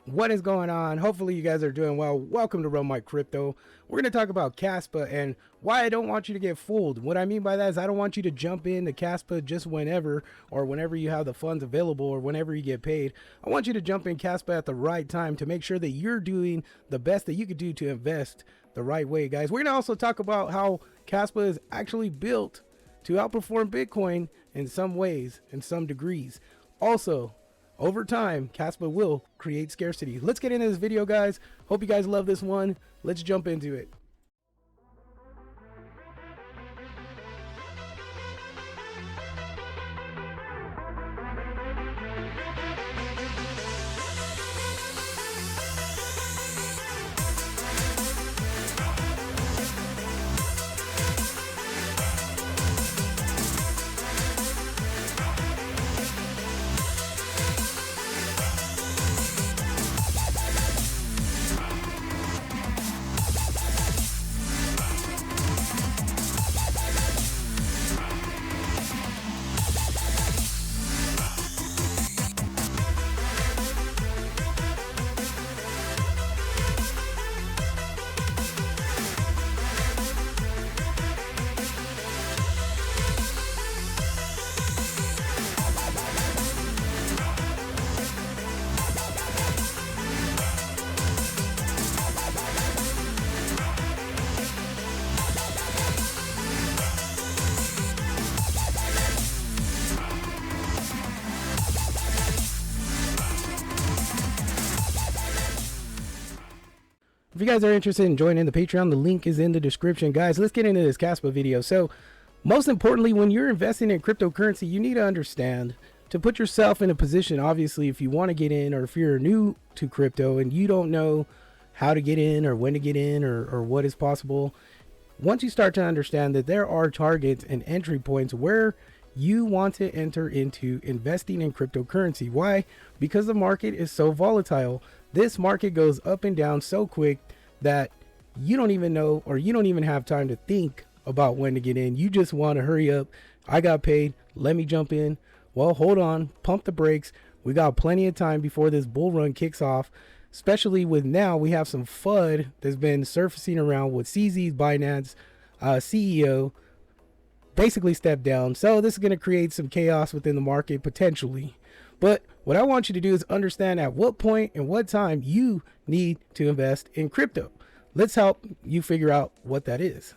What is going on? Hopefully you guys are doing well. Welcome to Run My Crypto. We're going to talk about KASPA and why I don't want you to get fooled. What I mean by that is I don't want you to jump into KASPA just whenever or whenever you have the funds available or whenever you get paid. I want you to jump in KASPA at the right time to make sure that you're doing the best that you could do to invest the right way, guys. We're going to also talk about how KASPA is actually built to outperform Bitcoin in some ways, in some degrees. Also, over time, KASPA will create scarcity. Let's get into this video, guys. Hope you guys love this one. Let's jump into it. If you guys are interested in joining the Patreon, the link is in the description. Guys, let's get into this KASPA video. So, most importantly, when you're investing in cryptocurrency, you need to understand to put yourself in a position, obviously, if you want to get in or if you're new to crypto and you don't know how to get in or when to get in or what is possible, once you start to understand that there are targets and entry points where you want to enter into investing in cryptocurrency. Why? Because the market is so volatile. This market goes up and down so quick that you don't even know, or you don't even have time to think about when to get in. You just want to hurry up. I got paid. Let me jump in. Well, hold on. Pump the brakes. We got plenty of time before this bull run kicks off, especially with now we have some FUD that's been surfacing around with CZ's Binance CEO basically stepped down. So this is going to create some chaos within the market potentially. But what I want you to do is understand at what point and what time you need to invest in crypto. Let's help you figure out what that is.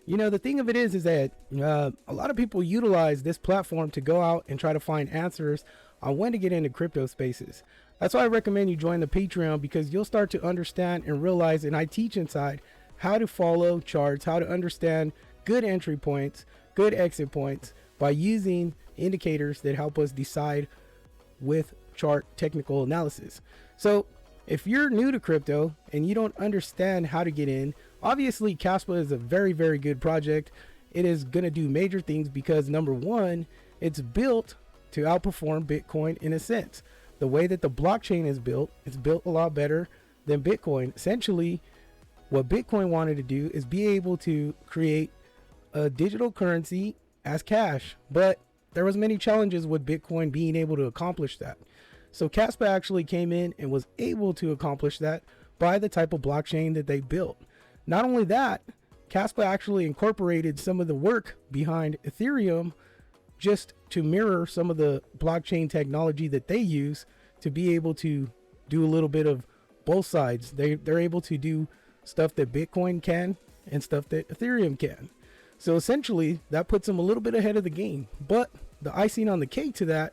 You know, the thing of it is that a lot of people utilize this platform to go out and try to find answers on when to get into crypto spaces. That's why I recommend you join the Patreon, because you'll start to understand and realize, and I teach inside, how to follow charts, how to understand good entry points, good exit points by using indicators that help us decide with chart technical analysis. So if you're new to crypto and you don't understand how to get in, obviously KASPA is a very, very good project. It is going to do major things because, number one, it's built to outperform Bitcoin in a sense. The way that the blockchain is built, it's built a lot better than Bitcoin. Essentially, what Bitcoin wanted to do is be able to create a digital currency as cash, but there was many challenges with Bitcoin being able to accomplish that. So KASPA actually came in and was able to accomplish that by the type of blockchain that they built. Not only that, KASPA actually incorporated some of the work behind Ethereum just to mirror some of the blockchain technology that they use to be able to do a little bit of both sides. They're able to do stuff that Bitcoin can and stuff that Ethereum can. So essentially that puts them a little bit ahead of the game. But the icing on the cake to that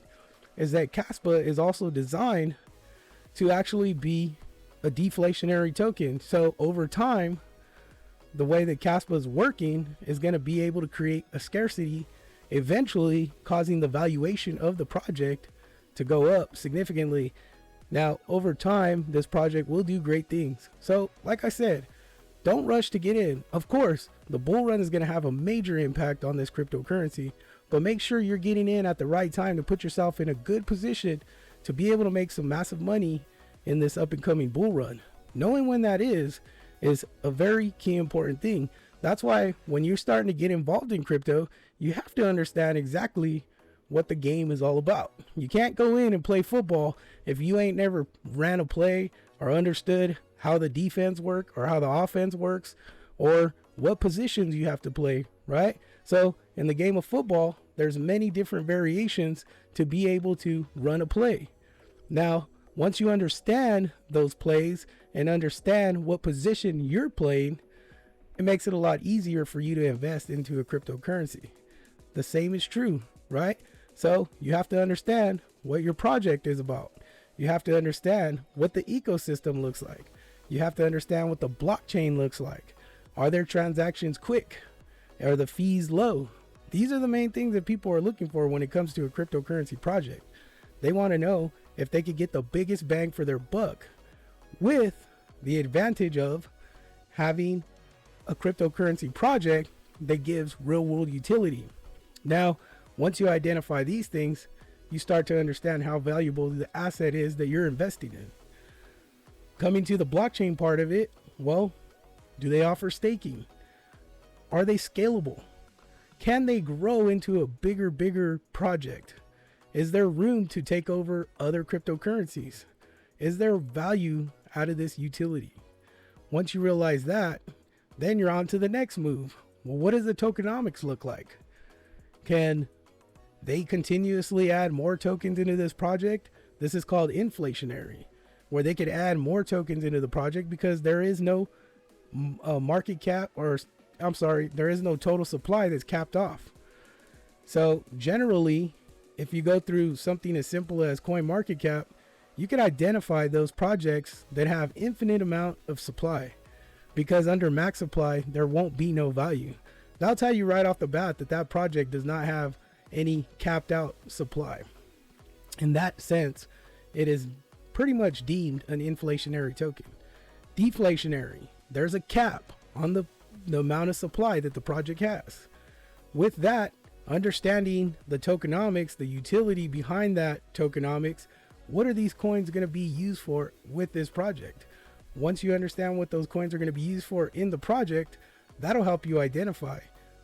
is that KASPA is also designed to actually be a deflationary token. So over time, the way that KASPA is working is going to be able to create a scarcity, eventually causing the valuation of the project to go up significantly. Now, over time, this project will do great things. So like I said, don't rush to get in. Of course, the bull run is going to have a major impact on this cryptocurrency, but make sure you're getting in at the right time to put yourself in a good position to be able to make some massive money in this up and coming bull run. Knowing when that is a very key important thing. That's why when you're starting to get involved in crypto, you have to understand exactly what the game is all about. You can't go in and play football if you ain't never ran a play or understood how the defense work or how the offense works or what positions you have to play, right? So in the game of football, there's many different variations to be able to run a play. Now, once you understand those plays and understand what position you're playing, it makes it a lot easier for you to invest into a cryptocurrency. The same is true, right? So you have to understand what your project is about. You have to understand what the ecosystem looks like. You have to understand what the blockchain looks like. Are their transactions quick? Are the fees low? These are the main things that people are looking for when it comes to a cryptocurrency project. They want to know if they could get the biggest bang for their buck with the advantage of having a cryptocurrency project that gives real world utility. Now, once you identify these things, you start to understand how valuable the asset is that you're investing in. Coming to the blockchain part of it, well, do they offer staking? Are they scalable? Can they grow into a bigger project? Is there room to take over other cryptocurrencies? Is there value out of this utility? Once you realize that, then you're on to the next move. Well, what does the tokenomics look like? Can they continuously add more tokens into this project? This is called inflationary, where they could add more tokens into the project because there is no market cap, or I'm sorry, there is no total supply that's capped off. So generally, if you go through something as simple as CoinMarketCap, you can identify those projects that have infinite amount of supply, because under max supply, there won't be no value. That'll tell you right off the bat that that project does not have any capped out supply. In that sense, it is pretty much deemed an inflationary token. Deflationary, there's a cap on the amount of supply that the project has. With that, understanding the tokenomics, the utility behind that tokenomics, what are these coins going to be used for with this project? Once you understand what those coins are going to be used for in the project, that'll help you identify,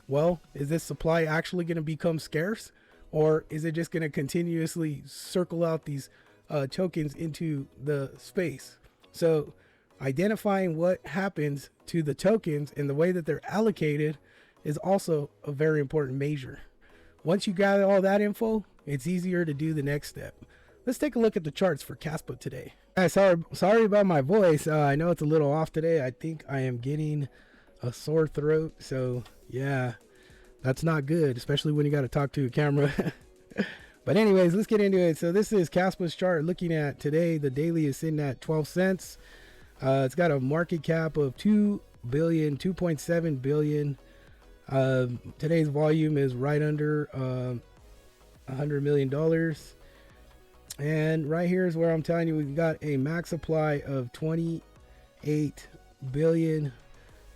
well, is this supply actually going to become scarce, or is it just going to continuously circle out these tokens into the space? So identifying what happens to the tokens and the way that they're allocated is also a very important measure. Once you gather all that info, it's easier to do the next step. Let's take a look at the charts for KASPA today. Sorry about my voice. I know it's a little off today. I think I am getting a sore throat. So yeah, that's not good, especially when you got to talk to a camera. But anyways, let's get into it. So this is KASPA's chart. Looking at today, the daily is sitting at 12 cents. It's got a market cap of 2.7 billion. Today's volume is right under $100 million. And right here is where I'm telling you, we've got a max supply of 28 billion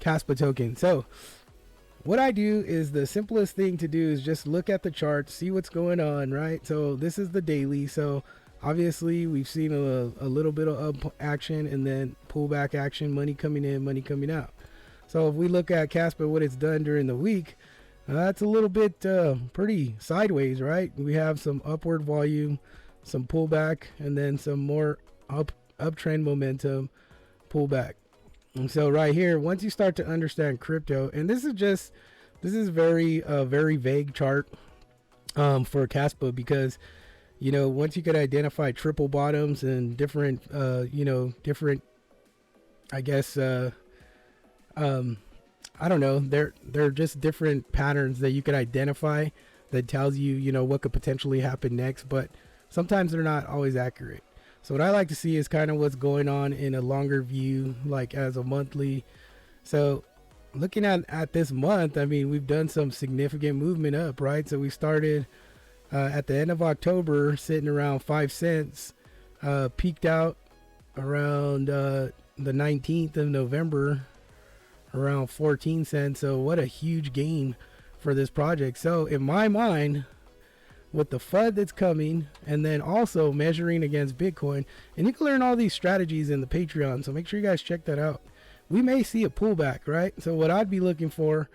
KASPA tokens. So what I do is, the simplest thing to do is just look at the chart, see what's going on, right? So this is the daily. So obviously we've seen a little bit of up action and then pullback action, money coming in, money coming out. So if we look at KASPA, what it's done during the week, that's a little bit pretty sideways, right? We have some upward volume, some pullback, and then some more uptrend momentum pullback. And so right here, once you start to understand crypto, and this is very vague chart for KASPA, because once you could identify triple bottoms and different I guess I don't know, they're just different patterns that you could identify that tells you what could potentially happen next, but sometimes they're not always accurate. So what I like to see is kind of what's going on in a longer view, like as a monthly. So looking at this month, I mean, we've done some significant movement up, right? So we started at the end of October sitting around 5 cents, peaked out around the 19th of November around 14 cents. So what a huge gain for this project. So in my mind, with the FUD that's coming, and then also measuring against Bitcoin, and you can learn all these strategies in the Patreon, so make sure you guys check that out. We may see a pullback, right? So what I'd be looking for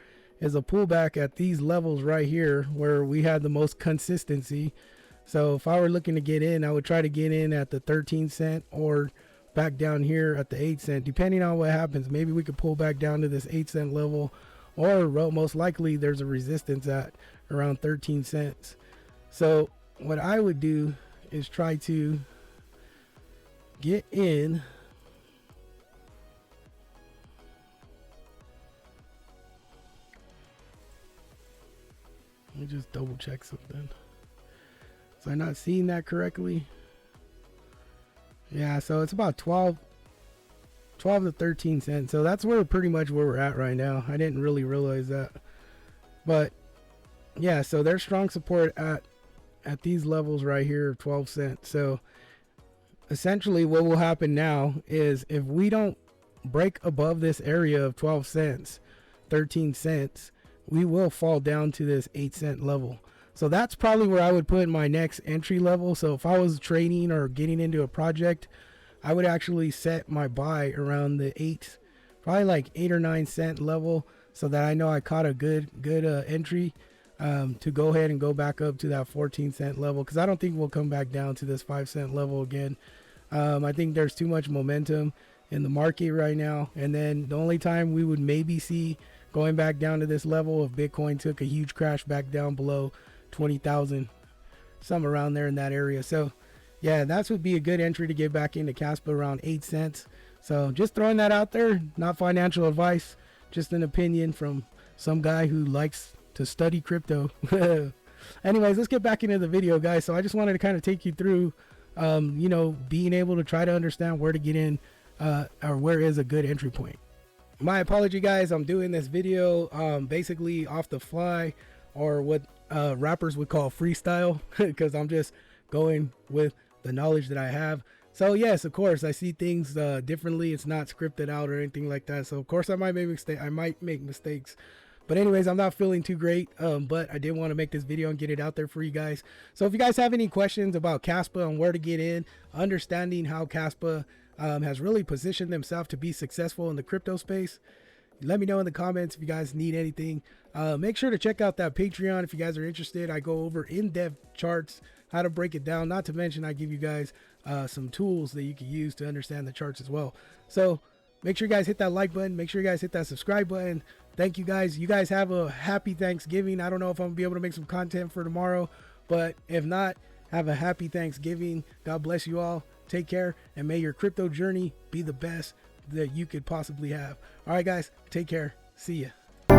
is a pullback at these levels right here where we had the most consistency. So if I were looking to get in, I would try to get in at the 13 cent or back down here at the 8 cent, depending on what happens. Maybe we could pull back down to this 8 cent level, or most likely there's a resistance at around 13 cents. So what I would do is try to get in let me just double check something. So I'm not seeing that correctly. Yeah, so it's about 12 to 13 cents. So that's where pretty much where we're at right now. I didn't really realize that. But yeah, so there's strong support at these levels right here of 12 cents. So essentially what will happen now is if we don't break above this area of 12 cents, 13 cents, we will fall down to this 8 cent level. So that's probably where I would put my next entry level. So if I was trading or getting into a project, I would actually set my buy around the probably like 8 or 9 cent level, so that I know I caught a good entry to go ahead and go back up to that 14 cent level, because I don't think we'll come back down to this 5 cent level again. I think there's too much momentum in the market right now, and then the only time we would maybe see going back down to this level if Bitcoin took a huge crash back down below 20,000, somewhere around there in that area. So yeah, that would be a good entry to get back into KASPA around 8 cents. So just throwing that out there, not financial advice, just an opinion from some guy who likes to study crypto. Anyways, let's get back into the video, guys. So I just wanted to kind of take you through you know, being able to try to understand where to get in or where is a good entry point. My apology, guys, I'm doing this video basically off the fly, or what rappers would call freestyle, because I'm just going with the knowledge that I have. So yes, of course, I see things differently. It's not scripted out or anything like that. So of course I might make mistakes. But anyways, I'm not feeling too great, but I did want to make this video and get it out there for you guys. So if you guys have any questions about KASPA and where to get in, understanding how KASPA has really positioned themselves to be successful in the crypto space, let me know in the comments if you guys need anything. Make sure to check out that Patreon if you guys are interested. I go over in-depth charts, how to break it down. Not to mention I give you guys some tools that you can use to understand the charts as well. So make sure you guys hit that like button. Make sure you guys hit that subscribe button. Thank you guys. You guys have a happy Thanksgiving. I don't know if I'm gonna be able to make some content for tomorrow, but if not, have a happy Thanksgiving. God bless you all. Take care, and may your crypto journey be the best that you could possibly have. All right, guys, take care. See ya.